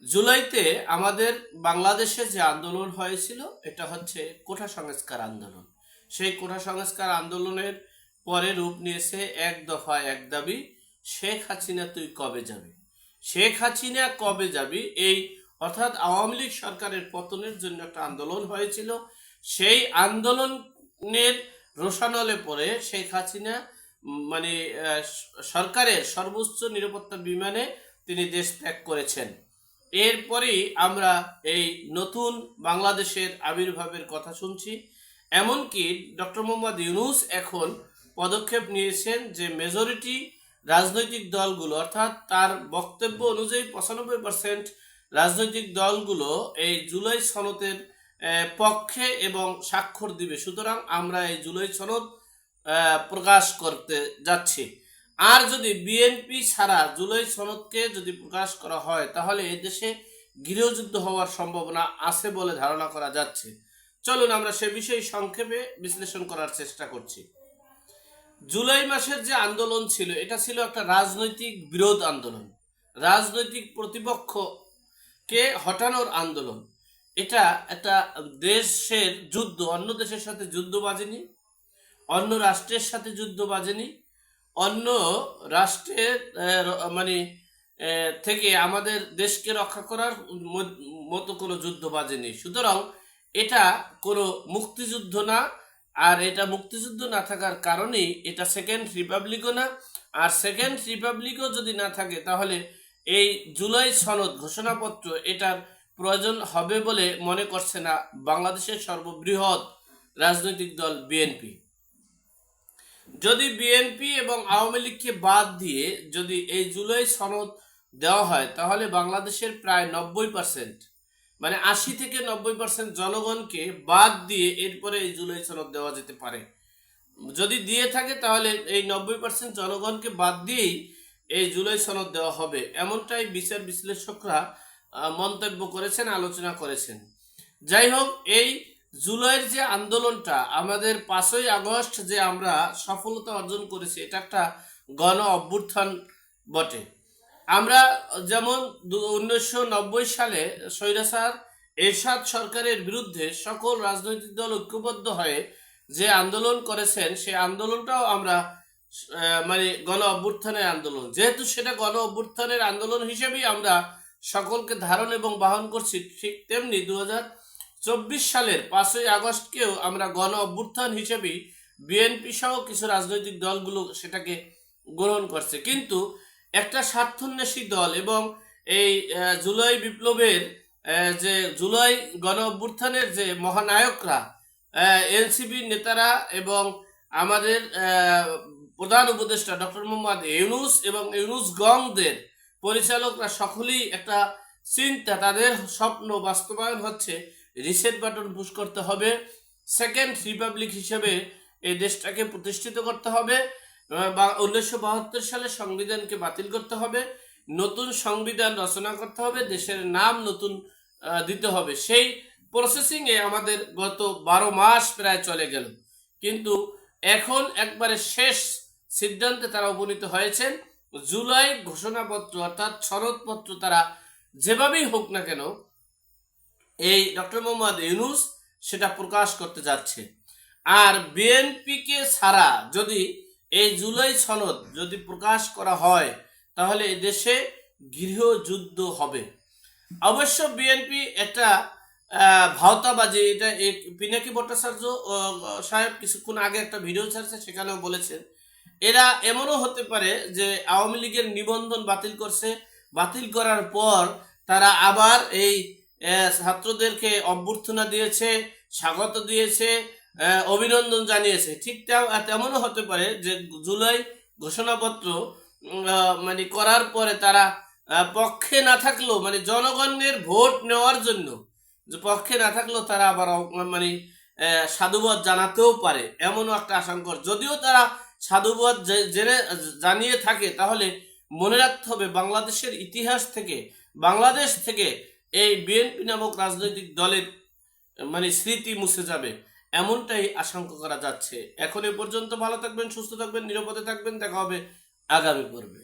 জুলাইতে আমাদের বাংলাদেশে যে আন্দোলন হয়েছিল এটা হচ্ছে কোটা সংস্কার আন্দোলন। সেই কোটা সংস্কার আন্দোলনের পরে রূপ নিয়েছে এক দফা এক দাবি, শেখ হাসিনা তুই কবে যাবি। শেখ হাসিনা কবে যাবি এই অর্থাৎ আওয়ামী লীগ সরকারের পতনের জন্য একটা আন্দোলন হয়েছিল। সেই আন্দোলনের রোষানলে পরে শেখ হাসিনা মানে সরকারের সর্বোচ্চ নিরাপত্তা বিমানে তিনি দেশ ত্যাগ করেছেন। এরপরেই আমরা এই নতুন বাংলাদেশের আবির্ভাবের কথা শুনছি। এমনকি ডক্টর মোহাম্মদ ইউনূস এখন পদক্ষেপ নিয়েছেন যে মেজরিটি রাজনৈতিক দলগুলো অর্থাৎ তার বক্তব্য অনুযায়ী 95% রাজনৈতিক দলগুলো এই জুলাই সনদের পক্ষে এবং স্বাক্ষর দিবে। সুতরাং আমরা এই জুলাই সনদ প্রকাশ করতে যাচ্ছি। আর যদি বিএনপি ছাড়া জুলাই সনদকে যদি প্রকাশ করা হয় তাহলে এদেশে গৃহযুদ্ধ হওয়ার সম্ভাবনা আছে বলে ধারণা করা যাচ্ছে। চলুন আমরা সে বিষয়ে সংক্ষেপে বিশ্লেষণ করার চেষ্টা করছি। জুলাই মাসের যে আন্দোলন ছিল এটা ছিল একটা রাজনৈতিক বিরোধ আন্দোলন, রাজনৈতিক প্রতিপক্ষকে হটানোর আন্দোলন। এটা একটা দেশের যুদ্ধ, অন্য দেশের সাথে যুদ্ধ বাজেনি, অন্য রাষ্ট্রের সাথে যুদ্ধ বাজেনি, অন্য রাষ্ট্রের মানে থেকে আমাদের দেশকে রক্ষা করার মতো কোনো যুদ্ধ বাজেনি। সুতরাং এটা কোনো মুক্তিযুদ্ধ না। আর এটা মুক্তিযুদ্ধ না থাকার কারণেই এটা সেকেন্ড রিপাবলিকও না। আর সেকেন্ড রিপাবলিকও যদি না থাকে তাহলে এই জুলাই সনদ ঘোষণাপত্র এটার প্রয়োজন হবে বলে মনে করছে না বাংলাদেশের সর্ববৃহৎ রাজনৈতিক দল বিএনপি। যদি বিএনপি এবং আওয়ামী লীগকে বাদ দিয়ে যদি এই জুলাই সনদ দেওয়া হয় তাহলে বাংলাদেশের প্রায় 90% মানে 80 থেকে 90% জনগণকে বাদ দিয়ে এরপরে এই জুলাই সনদ দেওয়া যেতে পারে। যদি দিয়ে থাকে তাহলে এই 90% জনগণকে বাদ দিয়েই এই জুলাই সনদ দেওয়া হবে, এমনটাই বিচার বিশ্লেষকরা মন্তব্য করেছেন, আলোচনা করেছেন। যাই হোক, এই জুলাইয়ের যে আন্দোলনটা আমাদের 5ই আগস্ট যে আমরা সফলতা অর্জন করেছি এটা একটা গণ অভ্যুত্থান বটে। আমরা যেমন 1990 সালে স্বৈরাচার এরশাদ সরকারের বিরুদ্ধে সকল রাজনৈতিক দল ঐক্যবদ্ধ হয়ে যে আন্দোলন করেছেন সেই আন্দোলনটাও আমরা মানে গণ অভ্যুত্থানের আন্দোলন, যেহেতু সেটা গণ অভ্যুত্থানের আন্দোলন হিসেবেই আমরা সকলকে ধারণ এবং বাহন করছি, ঠিক তেমনি 2024 সালের 5ই আগস্টকেও আমরা গণ অভ্যুত্থান হিসেবেই বিএনপি সহ কিছু রাজনৈতিক দলগুলো সেটাকে গ্রহণ করছে। কিন্তু একটা স্বার্থান্বেষী দল এবং এই জুলাই বিপ্লবের যে জুলাই গণ অভ্যুত্থানের যে মহানায়করা এনসিপি নেতারা এবং আমাদের প্রধান উপদেষ্টা ডক্টর মোহাম্মদ ইউনূস এবং ইউনূস গংদের পরিচালকরা সকলেই একটা চিন্তা, তাদের স্বপ্ন বাস্তবায়ন হচ্ছে রিসেট বাটন পুশ করতে হবে, সেকেন্ড রিপাবলিক হিসেবে এই দেশটাকে প্রতিষ্ঠিত করতে হবে, 1972 সালের সংবিধানকে বাতিল করতে হবে, নতুন সংবিধান রচনা করতে হবে, দেশের নাম নতুন দিতে হবে। সেই প্রসেসিংয়ে আমাদের গত 12 মাস প্রায় চলে গেল, কিন্তু এখন একবারে শেষ সিদ্ধান্তে তারা উপনীত হয়েছেন। জুলাই ঘোষণাপত্র অর্থাৎ সনদপত্র তারা যেভাবেই হোক না কেন এই ডক্টর মোহাম্মদ ইউনূস সেটা প্রকাশ করতে যাচ্ছে। আর বিএনপিকে ছাড়া যদি এই জুলাই সনদ যদি প্রকাশ করা হয় তাহলে দেশে গৃহযুদ্ধ হবে। অবশ্য বিএনপি একটা ভাওতাবাজি, এটা পিনাকি ভট্টাচার্য সাহেব কিছুক্ষণ আগে একটা ভিডিও ছাড়ছে, সেখানেও বলেছেন এরা এমনও হতে পারে যে আওয়ামী লীগের নিবন্ধন বাতিল করছে, বাতিল করার পর তারা আবার এই ছাত্রদেরকে অভ্যর্থনা দিয়েছে, স্বাগত দিয়েছে, অভিনন্দন জানিয়েছে। ঠিক তেমনও হতে পারে যে জুলাই ঘোষণাপত্র মানে করার পরে তারা পক্ষে না থাকলেও মানে জনগণের ভোট নেওয়ার জন্য যে পক্ষে না থাকলেও তারা আবার মানে সাধুবাদ জানাতেও পারে, এমনও একটা আশঙ্কা। যদিও তারা সাধুবাদ জানিয়ে থাকে তাহলে মনে রাখতে হবে বাংলাদেশের ইতিহাস থেকে, বাংলাদেশ থেকে এই বিএনপি নামক রাজনৈতিক দলের মানে স্মৃতি মুছে যাবে, এমনটাই আশঙ্কা করা যাচ্ছে। এখন এ পর্যন্ত। ভালো থাকবেন, সুস্থ থাকবেন, নিরাপদে থাকবেন। দেখা হবে আগামী পর্বে।